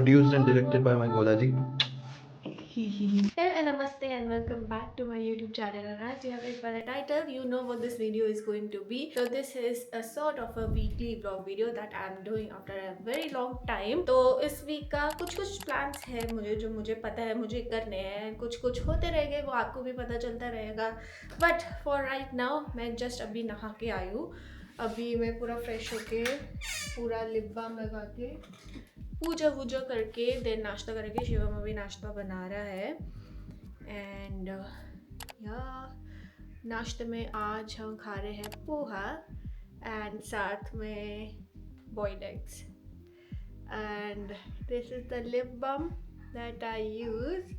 Produced and directed by my Golaji. Hello and namaste and welcome back to my YouTube channel. And as you have read by the title, you know what this video is going to be. So this is a sort of a weekly vlog video that I'm doing after a very long time. तो इस week का कुछ plans है मुझे जो मुझे पता है मुझे करने हैं, कुछ होते रहेंगे वो आपको भी पता चलता रहेगा. बट फॉर राइट नाउ मैं जस्ट अभी नहा के आई हूँ. अभी मैं पूरा फ्रेश होके पूरा लिप बाम लगा के पूजा वूजा करके देन नाश्ता करके शिवम अभी नाश्ता बना रहा है. एंड या नाश्ते में आज हम खा रहे हैं पोहा एंड साथ में boiled eggs. And this is the lip balm that I use.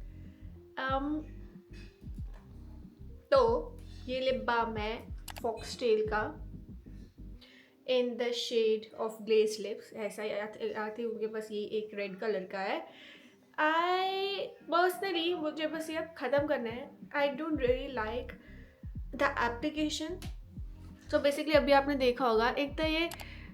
तो ये लिप बाम है फॉक्सटेल का in the shade of glaze lips. ऐसा आती उनके पास ये एक रेड कलर का है. आई पर्सनली मुझे बस ये अब ख़त्म करना है. I don't really like the application. So basically अभी आपने देखा होगा एक तो ये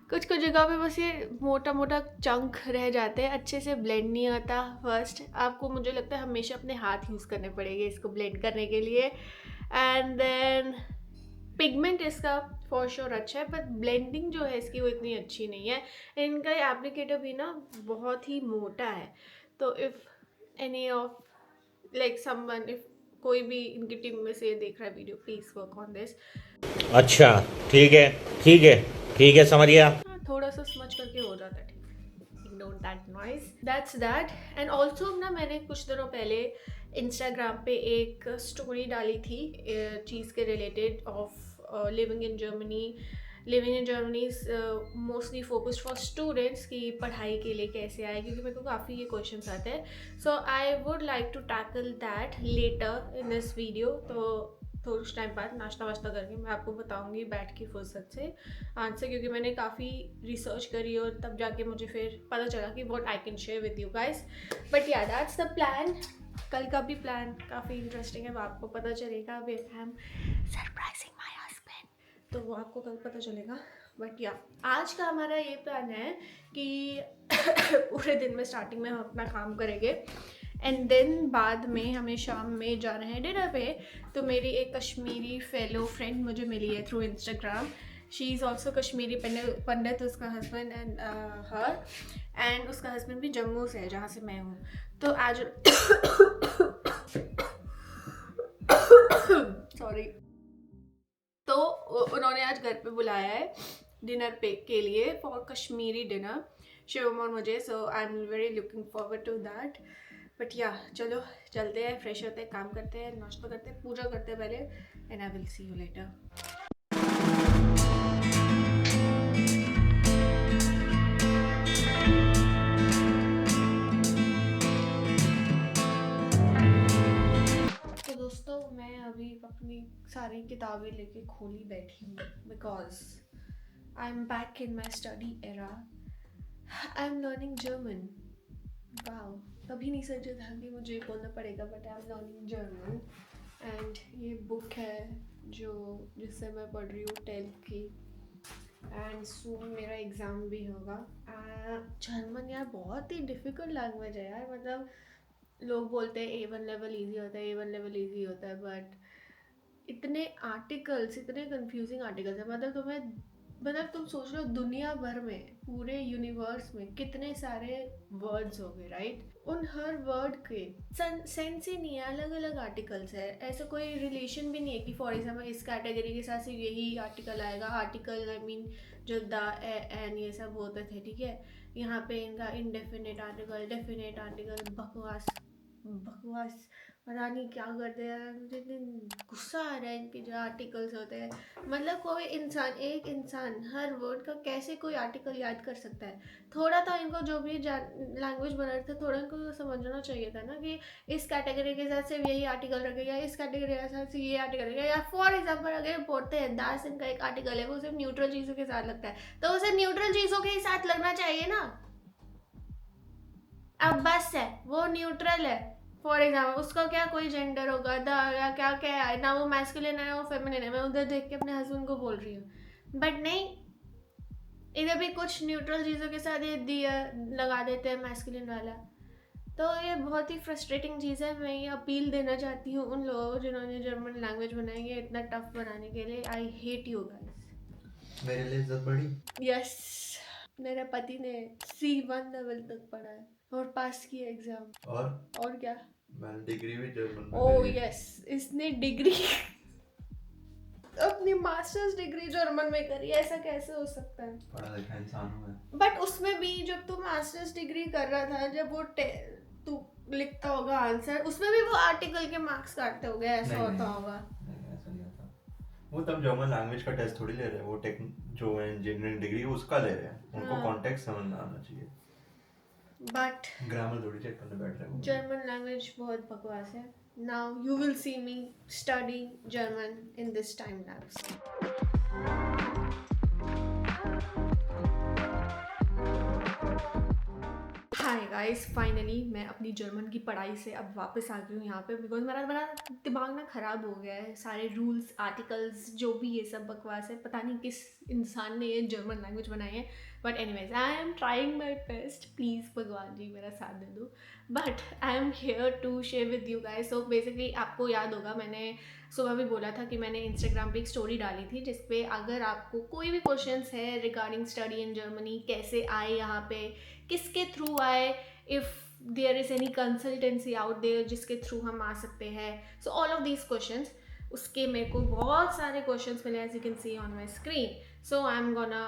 कुछ जगह पे बस ये मोटा मोटा चंक रह जाते हैं, अच्छे से ब्लेंड नहीं आता. फर्स्ट आपको मुझे लगता है हमेशा अपने हाथ यूज़ करने पड़ेंगे इसको ब्लेंड करने के लिए. एंड देन पिगमेंट इसका फॉर श्योर अच्छा है बट ब्लेंडिंग जो है इसकी वो इतनी अच्छी नहीं है. इनका एप्लीकेटर भी ना बहुत ही मोटा है. तो if any of like someone if कोई भी इनकी टीम में से देख रहा है video please work on this. अच्छा ठीक है ठीक है ठीक है समझ गया. हाँ थोड़ा सा स्मच करके हो जाता है. ठीक ignore that noise. That's that. And also ना मैंने कुछ दिनों पहले इंस्टाग्राम पे एक स्टोरी डाली थी चीज़ के related of living in Germany. Living in Germany is mostly focused for students की पढ़ाई के लिए कैसे आए, क्योंकि मेरे को काफ़ी ये क्वेश्चंस आते हैं. So I would like to tackle that later in this video. तो थोड़े टाइम बाद नाश्ता वाश्ता करके मैं आपको बताऊंगी बैठ की फुर्सत से आंसर, क्योंकि मैंने काफ़ी रिसर्च करी और तब जाके मुझे फिर पता चला कि what I can share with you guys. But या दैट्स द प्लान. कल का भी प्लान काफ़ी इंटरेस्टिंग है, वो आपको पता चलेगा. Way I am surprising my husband, तो वो आपको कल पता चलेगा. बट या आज का हमारा ये प्लान है कि पूरे दिन में स्टार्टिंग में हम अपना काम करेंगे एंड देन बाद में हमें शाम में जाना है डिनर पे. तो मेरी एक कश्मीरी फेलो फ्रेंड मुझे मिली है through Instagram. She is also Kashmiri Pandit उसका हस्बैंड एंड हर. एंड उसका हस्बैंड भी जम्मू से है जहाँ से मैं हूँ. तो आज सॉरी. तो उन्होंने आज घर पे बुलाया है डिनर पे के लिए फॉर कश्मीरी डिनर शिवम और मुझे. So I am very looking forward to that. But या चलो चलते हैं, फ्रेश होते हैं, काम करते हैं, नाश्ता करते हैं, पूजा करते हैं पहले. And I will see you later. तो दोस्तों मैं अभी अपनी सारी किताबें लेके खोली बैठी हूँ because I am back in my study era. I am learning German. Wow, कभी नहीं सोचा था कि मुझे ये बोलना पड़ेगा but I am learning German. And ये बुक है जो जिससे मैं पढ़ रही हूँ 10th की. एंड सून मेरा एग्ज़ाम भी होगा. जर्मन यार बहुत ही डिफ़िकल्ट लैंग्वेज है यार. मतलब लोग बोलते हैं A1 लेवल ईजी होता है, A1 लेवल ईजी होता है, बट इतने आर्टिकल्स, इतने कंफ्यूजिंग आर्टिकल्स है. मतलब तुम सोच लो दुनिया भर में पूरे यूनिवर्स में कितने सारे वर्ड्स हो गए राइट. उन हर वर्ड के सेंस ही नहीं है, अलग अलग आर्टिकल्स है. ऐसा कोई रिलेशन भी नहीं है कि फॉर एग्जाम्पल इस कैटेगरी के साथ सिर्फ यही आर्टिकल आएगा. आर्टिकल आई मीन जो द एन ये सब होते थे ठीक है. यहाँ पे इनका इनडेफिनेट आर्टिकल, डेफिनेट आर्टिकल, बकवास बकवास पता नहीं क्या करते हैं. मुझे इतनी गुस्सा आ रहा है इनके जो आर्टिकल्स होते हैं. मतलब कोई इंसान, एक इंसान हर वर्ड का कैसे कोई आर्टिकल याद कर सकता है. थोड़ा तो इनको जो भी लैंग्वेज बना रहे थे थोड़ा इनको समझना चाहिए था ना कि इस कैटेगरी के साथ सिर्फ यही आर्टिकल रखेगा, इस कैटेगरी के साथ सिर्फ ये आर्टिकल रखेगा. या फॉर एग्जाम्पल अगर बोलते हैं दास इनका एक आर्टिकल है वो सिर्फ न्यूट्रल चीज़ों के साथ लगता है तो उसे न्यूट्रल चीज़ों के ही साथ लगना चाहिए ना. अब बस है वो न्यूट्रल है. फॉर एग्जाम्पल उसका क्या कोई जेंडर होगा द या क्या क्या है ना, वो मैस्कुलिन है ना वो फेमिनिन है. मैं उधर देख के अपने हस्बैंड को बोल रही हूँ बट नहीं, इधर भी कुछ न्यूट्रल चीज़ों के साथ ये दिया लगा देते हैं मैस्कुलिन वाला। तो ये बहुत ही फ्रस्ट्रेटिंग चीज़ है। मैं ये अपील देना चाहती हूँ उन लोगों को जिन्होंने जर्मन लैंग्वेज बनाई है इतना टफ बनाने के लिए। I hate you guys. मेरे लिए इज्जत बड़ी। यस, मेरे पति ने C1 लेवल तक पढ़ा है और पास किया एग्जाम। और क्या, मैंने डिग्री भी जर्मन में ओह करी है। यस, इसने डिग्री अपनी मास्टर्स डिग्री जर्मन में करी। ऐसा कैसे हो सकता है? पढ़ा लिखा इंसान हूँ मैं। बट उसमें भी जब तू मास्टर्स डिग्री कर रहा था, जब वो तू लिखता होगा आंसर, उसमें भी वो आर्टिकल के मार्क्स काटते होंगे, ऐसा नहीं, होता नहीं, होगा? नहीं ऐसा नहीं होता। वो तब जर्मन लैंग्वेज का टेस्ट थोड़ी ले रहे हैं, वो जो इंजीनियरिंग डिग्री उसका ले रहे हैं। उनको हाँ। कॉन्टेक्स्ट समझ में आना चाहिए। बट ग्रामर थोड़ी चेक करने बैठ रहे हैं वो। जर्मन लैंग्वेज बहुत बकवास है। Now you will see me study German in this time lapse. Hi guys, finally मैं अपनी जर्मन की पढ़ाई से अब वापस आ गई हूँ यहाँ पे, बिकॉज मेरा दिमाग ना ख़राब हो गया है। सारे रूल्स, आर्टिकल्स, जो भी ये सब बकवास है, पता नहीं किस इंसान ने ये जर्मन लैंग्वेज बनाई है। But anyways, I am trying my best. Please भगवान जी मेरा साथ दे दो। But I am here to share with you guys. So basically आपको याद होगा, मैंने सुबह भी बोला था कि मैंने इंस्टाग्राम पे एक स्टोरी डाली थी जिसपे अगर आपको कोई भी क्वेश्चंस है रिगार्डिंग स्टडी इन जर्मनी, कैसे आए यहाँ पे, किसके थ्रू आए, if there is any consultancy out there जिसके थ्रू हम आ सकते हैं, so all of these questions, उसके मेरे को बहुत सारे क्वेश्चंस मिले as you can see on my screen. So I am gonna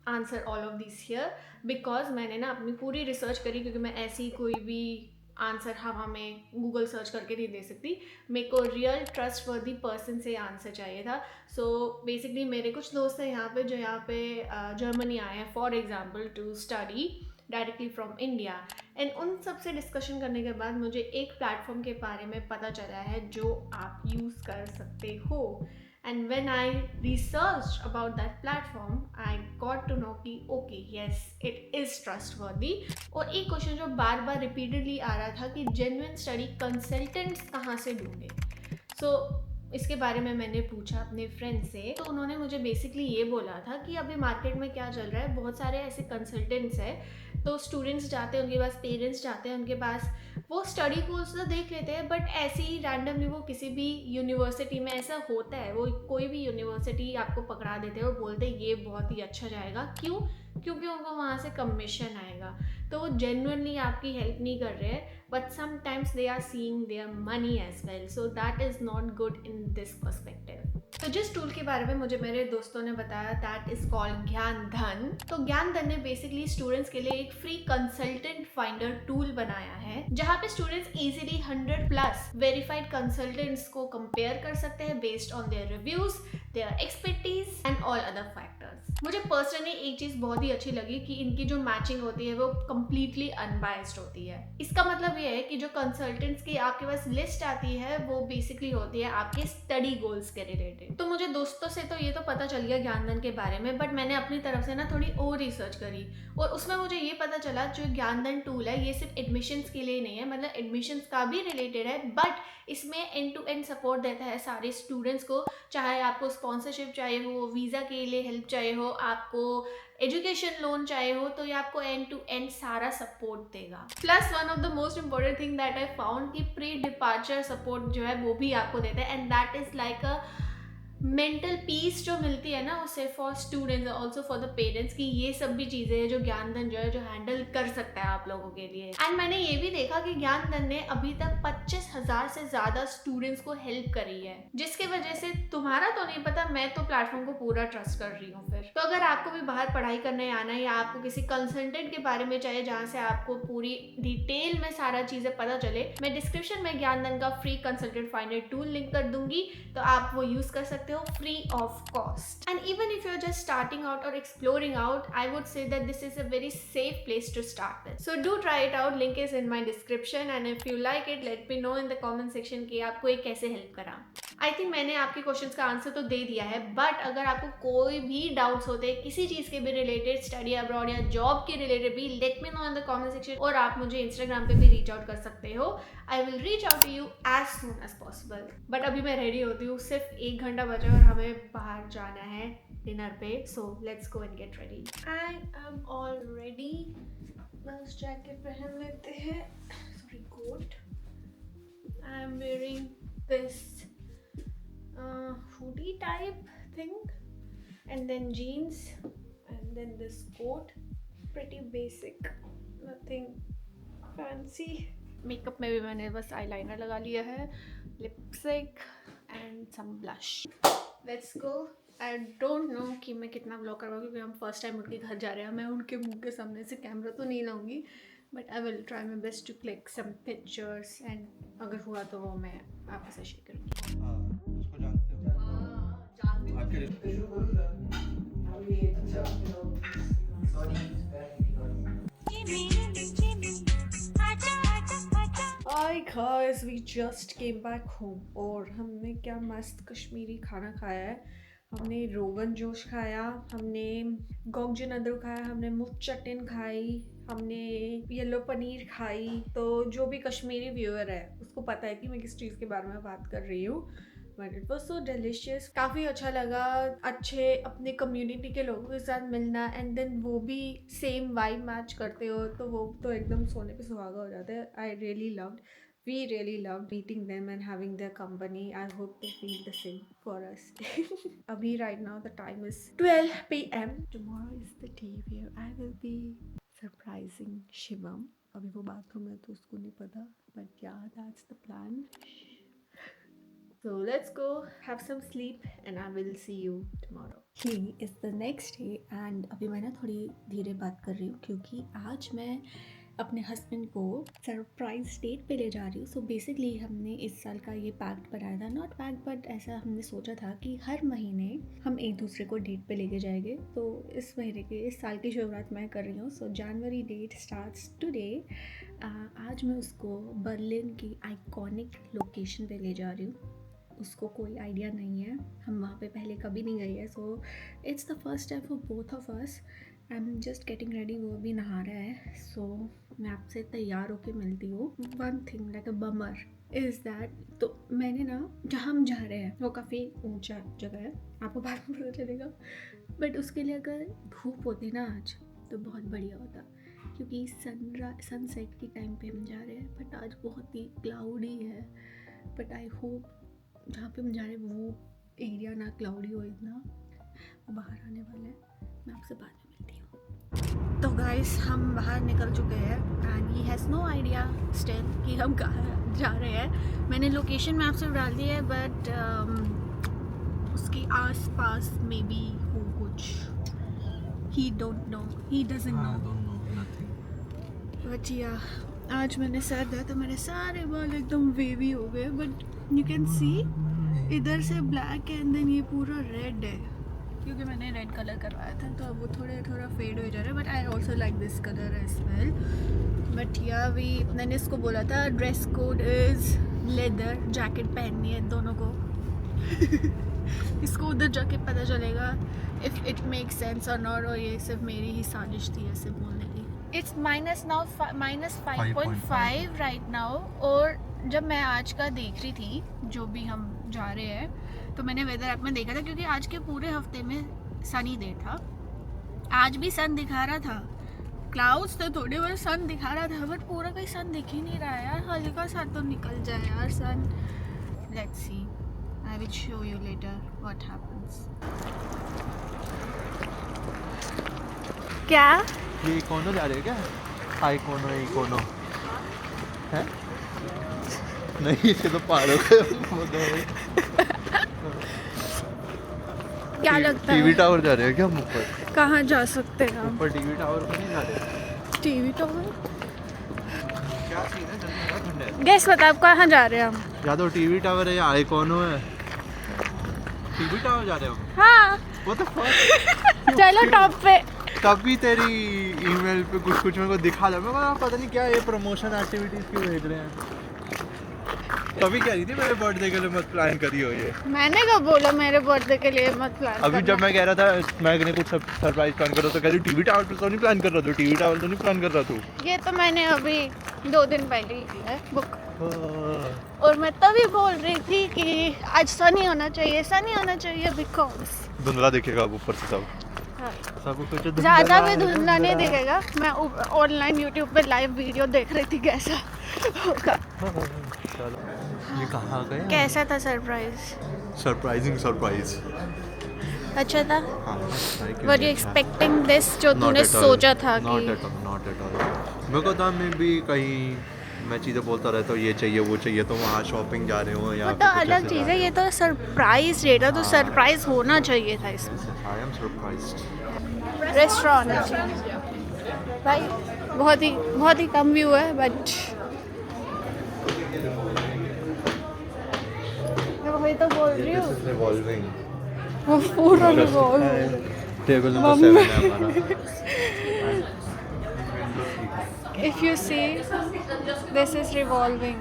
answer all of this here, because मैंने ना अपनी पूरी रिसर्च करी, क्योंकि मैं ऐसी कोई भी आंसर हवा में गूगल सर्च करके नहीं दे सकती। मेरे को रियल ट्रस्टवर्दी पर्सन से आंसर चाहिए था। सो बेसिकली मेरे कुछ दोस्त हैं यहाँ पे जो यहाँ पे जर्मनी आए हैं for example to study directly from India, and उन सब से डिस्कशन करने के बाद मुझे एक प्लेटफॉर्म के बारे में पता चला है जो आप यूज़ कर सकते हो। And when I research about that platform, I got to know कि okay yes it is trustworthy. और एक क्वेश्चन जो बार बार रिपीटेडली आ रहा था कि जेन्युइन स्टडी कंसल्टेंट्स कहाँ से ढूंढे। सो इसके बारे में मैंने पूछा अपने फ्रेंड से, तो उन्होंने मुझे बेसिकली ये बोला था कि अभी मार्केट में क्या चल रहा है, बहुत सारे ऐसे कंसल्टेंट्स हैं, तो स्टूडेंट्स जाते हैं उनके पास, पेरेंट्स जाते हैं उनके पास, वो स्टडी कोर्स तो देख लेते हैं, बट ऐसे ही रैंडमली वो किसी भी यूनिवर्सिटी में, ऐसा होता है, वो कोई भी यूनिवर्सिटी आपको पकड़ा देते हैं, वो बोलते हैं ये बहुत ही अच्छा जाएगा। क्यों? क्योंकि उनको वहाँ से कमीशन आएगा। तो वो जेन्युइनली आपकी हेल्प नहीं कर रहे हैं, but sometimes they are seeing their money as well, so that is not good in this perspective. तो जिस टूल के बारे में मुझे मेरे दोस्तों ने बताया, दैट इज कॉल्ड ज्ञान धन। तो ज्ञान धन ने बेसिकली स्टूडेंट्स के लिए एक फ्री कंसल्टेंट फाइंडर टूल बनाया है, जहाँ पे स्टूडेंट्स इजीली 100+ वेरीफाइड कंसल्टेंट्स को कंपेयर कर सकते हैं based on their reviews, their expertise and all other factors. मुझे पर्सनली एक चीज बहुत ही अच्छी लगी कि इनकी जो मैचिंग होती है वो कंप्लीटली अनबायस्ड होती है। इसका मतलब ये है कि जो कंसल्टेंट्स की आपके पास लिस्ट आती है वो बेसिकली होती है आपके स्टडी गोल्स के रिलेटेड। तो मुझे दोस्तों से तो ये तो पता चल गया ज्ञानधन के बारे में, बट मैंने अपनी तरफ से ना थोड़ी और रिसर्च करी, और उसमें मुझे ये पता चला जो ज्ञानधन टूल है ये सिर्फ एडमिशन्स के लिए नहीं है, मतलब एडमिशन्स का भी रिलेटेड है, बट इसमें एंड टू एंड सपोर्ट देता है सारे स्टूडेंट्स को। चाहे आपको स्पॉन्सरशिप चाहिए हो, वीज़ा के लिए हेल्प चाहिए हो, आपको एजुकेशन लोन चाहिए हो, तो ये आपको एंड टू एंड सारा सपोर्ट देगा। Plus one of the most important thing that I found कि प्री डिपार्चर सपोर्ट जो है वो भी आपको देता है, and that is like a mental peace जो मिलती है ना उसे for students, also for the parents, की ये सब भी चीज़ें हैं जो ज्ञानधन जो है जो हैंडल कर सकता है आप लोगों के लिए। एंड मैंने ये भी देखा कि ज्ञानधन ने अभी तक 25,000 से ज़्यादा स्टूडेंट्स को हेल्प करी है, जिसकी वजह से तुम्हारा तो नहीं पता, मैं तो प्लेटफॉर्म को पूरा ट्रस्ट कर रही हूँ। फिर तो अगर आपको भी बाहर पढ़ाई करने आना है, या आपको किसी कंसल्टेंट के बारे में चाहिए जहाँ से आपको पूरी डिटेल में सारा चीज़ें पता चले, मैं डिस्क्रिप्शन में ज्ञानधन का free consultant finder tool link कर दूंगी, तो आप वो यूज़ कर सकते हो free of cost. And even if you're just starting out or exploring out, I would say that this is a very safe place to start with. So do try it out. Link is in my description, and if you like it, let me know in the comment section कि आपको ये कैसे help करा। I think मैंने आपके questions का answer तो दे दिया है, बट अगर आपको कोई भी डाउट्स होते हैं किसी चीज़ के भी रिलेटेड, स्टडी अब्रॉड या जॉब के रिलेटेड भी, let me know in the comment section, और आप मुझे इंस्टाग्राम पे भी रीच आउट कर सकते हो. I will reach out to you as soon as possible. But अभी मैं रेडी होती हूँ, सिर्फ 1 घंटा बचा और हमें बाहर जाना है डिनर पे. So let's go and get ready. I am all ready. बस जैकेट पहन लेते हैं, sorry coat. I am wearing this hoodie type thing, and then jeans, and then this coat. Pretty basic, nothing fancy. Makeup में भी मैंने बस eyeliner लगा लिया है, lipstick and some blush. Let's go. I don't know कि मैं कितना ब्लॉग करवाऊँ, क्योंकि हम फर्स्ट टाइम उनके घर जा रहे हैं. मैं उनके मुंह के सामने से कैमरा तो नहीं लाऊंगी, but I will try my best to click some pictures, and अगर हुआ तो वो मैं आपके साथ शेयर करूँगी. उसको जानते हो? आपके Hi guys, we just came back home और हमने क्या मस्त कश्मीरी खाना खाया है. हमने रोगन जोश खाया, हमने गोंगजन अदरक खाया, हमने मुफ्त चटन खाई, हमने येलो पनीर खाई. तो जो भी कश्मीरी व्यूअर है उसको पता है कि मैं किस चीज़ के बारे में बात कर रही हूँ. But it was so delicious. काफ़ी अच्छा लगा अच्छे अपने कम्युनिटी के लोगों के साथ मिलना, एंड देन वो भी सेम वाइब मैच करते हो तो वो तो एकदम सोने पे सुहागा हो जाता है. I really loved, we really loved meeting them and having their company. I hope they feel the same for us. Abhi right now the time is 12 p.m. Tomorrow is the day where I will be surprising Shivam. अभी वो bathroom है तो उसको नहीं पता, but yeah, that's the plan. So let's go have some sleep and I will see you tomorrow. Today is the next day and अभी मैं ना थोड़ी धीरे बात कर रही हूँ क्योंकि आज मैं अपने हस्बैंड को सरप्राइज डेट पे ले जा रही हूँ. सो बेसिकली हमने इस साल का ये पैक्ट बनाया था, नॉट पैक्ट बट ऐसा हमने सोचा था कि हर महीने हम एक दूसरे को डेट पे लेके जाएंगे. तो इस महीने के इस साल की शुरुआत मैं कर रही हूँ. सो जनवरी डेट स्टार्ट्स टुडे. आज मैं उसको बर्लिन की आइकॉनिक लोकेशन पे ले जा रही हूँ. उसको कोई आइडिया नहीं है, हम वहाँ पे पहले कभी नहीं गए हैं. सो it's the first time for both of us. I am just getting ready. वो अभी नहा रहा है. सो मैं आपसे तैयार होके मिलती हूँ. One thing like a bummer is that, तो मैंने ना जहाँ हम जा रहे हैं वो काफ़ी ऊंचा जगह है, आपको बाद में पता चलेगा. बट उसके लिए अगर धूप होती ना आज तो बहुत बढ़िया होता, क्योंकि सनसेट के टाइम पे हम जा रहे हैं. बट आज बहुत ही क्लाउडी है. बट आई होप जहाँ पे हम जा रहे हैं वो एरिया ना क्लाउडी हो इतना. वो बाहर आने वाला है, मैं आपसे बाद में मिलती हूँ. तो गाइस हम बाहर निकल चुके हैं and he has no idea still कि हम कहाँ जा रहे हैं. मैंने लोकेशन मैप से डाल दी है बट उसके आस पास मे बी हो कुछ. ही don't know, he doesn't know. But या आज मैंने सर दिया तो मेरे सारे बाल एकदम वेवी हो गए. बट यू कैन सी इधर से ब्लैक है एंड देन ये पूरा रेड है क्योंकि मैंने रेड कलर करवाया था. तो अब वो थोड़ा फेड हो जा रहा है. But I also like this colour as well. But yeah मैंने इसको बोला था dress code is leather. Jacket पहननी है दोनों को. इसको उधर जाके पता चलेगा इफ़ इट मेक सेंस और नॉट, और ये सिर्फ मेरी ही साजिश थी ऐसे बोलने की. It's -5.5 right now. और जब मैं आज का देख रही थी जो भी हम जा रहे हैं तो मैंने वेदर ऐप में देखा था, क्योंकि आज के पूरे हफ्ते में सनी डे था. आज भी सन दिखा रहा था, क्लाउड्स थे थोड़े और सन दिखा रहा था, बट पूरा कोई सन दिख ही नहीं रहा है यार. हल्का सा तो निकल जाए यार सन. Let's see, I will show you later what happens. क्या ये इकोनो जा रहे हो क्या? आइकोनो इकोनो है नहीं, इसे तो पहाड़ों के क्या लगता है टीवी टावर जा रहे हो क्या हम ऊपर? कहाँ जा सकते हैं हम? ऊपर टीवी टावर पर नहीं जा रहे. टीवी टावर क्या सीन है? जल्दी बता, ठंड है. गैस बता आप कहाँ जा रहे हैं हम? या तो टीवी टावर है या आइकोनो है. टीवी टावर जा रहे हो? हाँ What the fuck? चलो टॉप पे. तभी तेरी ईमेल पे कुछ मेरे को दिखा रहा है. मैं पता नहीं क्या ये प्रमोशन एक्टिविटीज क्यों भेज रहे हैं. कभी कह रही थी मेरे बर्थडे के लिए मत प्लान करियो ये। मैंने कब बोला मेरे बर्थडे के लिए मत प्लान अभी जब मैं कह रहा था मैं ने कुछ सरप्राइज प्लान कर रहा तो कह रही टीवी टावर तो नहीं प्लान कर रहा तू, टीवी टावर तो नहीं प्लान कर रहा तू। ये तो मैंने अभी 2 दिन पहले ही किया है बुक। और मैं तभी बोल रही थी कि आज सनी होना चाहिए बिकॉज धुंधला दिखेगा अब ऊपर से सब। सब कुछ ज़्यादा भी धुंधला नहीं दिखेगा। मैं ऑनलाइन यूट्यूब पे लाइव वीडियो देख रही थी कैसा होगा। चलो ये कहाँ गए? कैसा था सरप्राइज? सरप्राइजिंग सरप्राइज अच्छा था। हाँ, वर यू एक्सपेक्टिंग दिस जो तूने सोचा था कि? Not at all. मेरे को था मैं भी कहीं मैं चीज़ें बोलता रहता हूँ ये चाहिए वो चाहिए तो वहाँ शॉपिंग जा रहे हो या वो तो अलग चीज़ है, ये तो सरप्राइज डेट है तो सरप्राइज होना चाहिए था इसमें। I am surprised. रेस्टोरेंट भाई बहुत ही कम व्यू है बट मैं वही तो बोल रही हूँ। रिवॉल्विंग वो पूरा रिवॉल्व टेबल नंबर 7 है हमारा। If you see, this is revolving.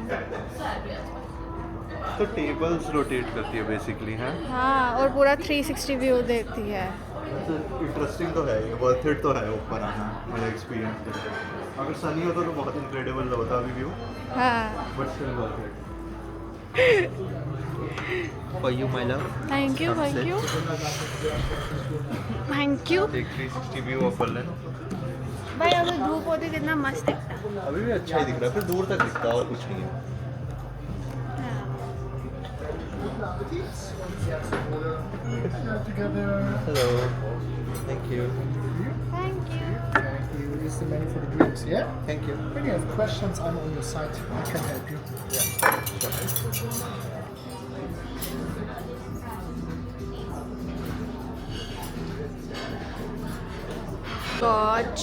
तो टेबल्स रोटेट करती है बेसिकली है। हाँ और पूरा 360 व्यू देती है। इंटरेस्टिंग तो है, वर्थ इट तो है ऊपर आना मेरा एक्सपीरियंस। अगर सनी होता तो बहुत इनक्रेडिबल होता अभी व्यू। हाँ but still worth it. For you my love. Thank you एक 360 व्यू ऑफ बर्लिन। भाई अगर धूप होती कितना मस्त दिखता। अभी भी अच्छा ही दिख रहा है, फिर दूर तक दिखता है और कुछ नहीं है। Hello thank you This is the menu for the drinks, yeah? Thank you. When you have questions, I'm on your side. I can help you. Got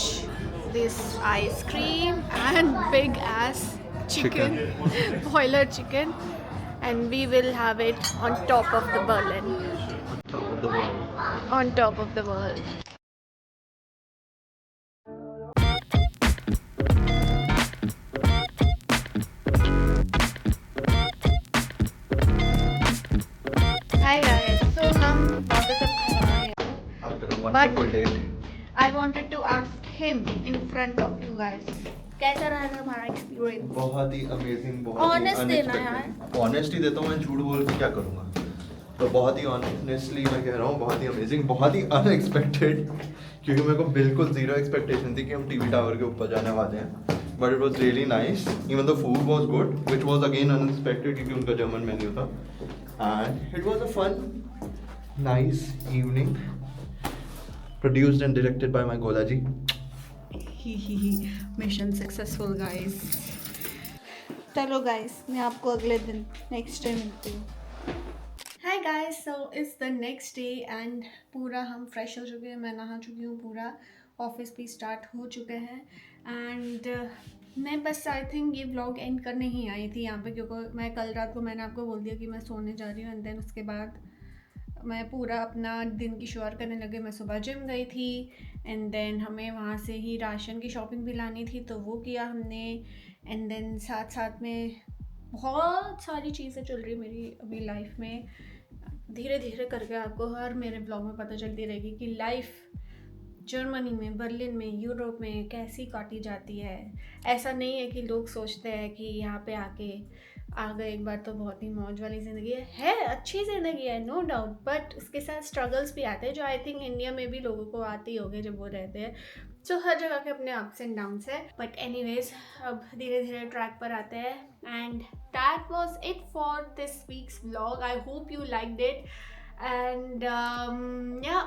this ice cream and big ass chicken. Boiler chicken, and we will have it on top of the Berlin. Top of the world. On top of the world. Hi guys, so हम वापस अब घर आए हैं. After a wonderful day. I wanted to ask him in front of you guys. कैसा रहा हमारा experience? बहुत ही अमेजिंग, बहुत Honest देना यार. ऑनेस्टली देता हूँ, मैं झूठ बोल के क्या करूँगा। तो बहुत ही ऑनेस्टली मैं कह रहा हूँ, बहुत ही अमेजिंग, बहुत ही अनएक्सपेक्टेड, क्योंकि मेरे को बिल्कुल जीरो एक्सपेक्टेशन थी कि हम टीवी टावर के ऊपर जाने वाले हैं। But it was really nice, even the food was good, which was again unexpected क्योंकि उनका जर्मन मेन्यू था। And it was a fun nice evening, produced and directed by my Gola ji. Mission successful guys. चलो guys, मैं आपको अगले दिन next day मिलती हूँ. Hi guys, so it's the next day एंड पूरा हम फ्रेश हो चुके हैं. मैं नहा चुकी हूँ, पूरा ऑफिस भी स्टार्ट हो चुके हैं. एंड मैं बस आई थिंक ये व्लॉग एंड करने ही आई थी यहाँ पे, क्योंकि मैं कल रात को मैंने आपको बोल दिया कि मैं सोने जा रही हूँ. एंड देन उसके बाद मैं पूरा अपना दिन की शुरुआत करने लगे. मैं सुबह जिम गई थी एंड देन हमें वहाँ से ही राशन की शॉपिंग भी लानी थी तो वो किया हमने. एंड देन साथ साथ में बहुत सारी चीज़ें चल रही मेरी अभी लाइफ में. धीरे धीरे करके आपको हर मेरे ब्लॉग में पता चलती रहेगी कि लाइफ जर्मनी में, बर्लिन में, यूरोप में कैसी काटी जाती है. ऐसा नहीं है कि लोग सोचते हैं कि यहाँ पे आके आ गए एक बार तो बहुत ही मौज वाली ज़िंदगी है. अच्छी ज़िंदगी है नो डाउट, बट उसके साथ स्ट्रगल्स भी आते हैं जो आई थिंक इंडिया में भी लोगों को आते ही होंगे जब वो रहते हैं. सो हर जगह के अपने अप्स एंड डाउन्स है. बट एनीवेज अब धीरे धीरे ट्रैक पर आते हैं. And that was it for this weeks vlog. I hope you liked it and या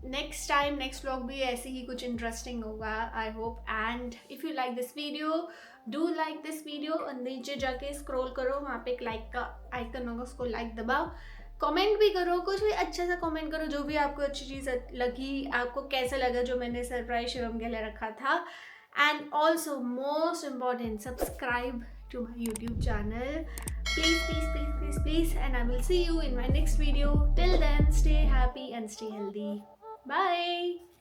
नेक्स्ट टाइम नेक्स्ट व्लॉग भी ऐसे ही कुछ इंटरेस्टिंग होगा I hope. And if you like this video do like this video. नीचे जाके scroll करो, वहाँ पे एक लाइक का आइकन होगा, उसको लाइक दबाओ. कमेंट भी करो, कुछ भी अच्छा सा कमेंट करो जो भी आपको अच्छी चीज़ लगी, आपको कैसा लगा जो मैंने सरप्राइज शिवम के लिए रखा था. And also most important, subscribe to my YouTube channel please please please please please. And I will see you in my next video. Till then, stay happy and stay healthy. Bye.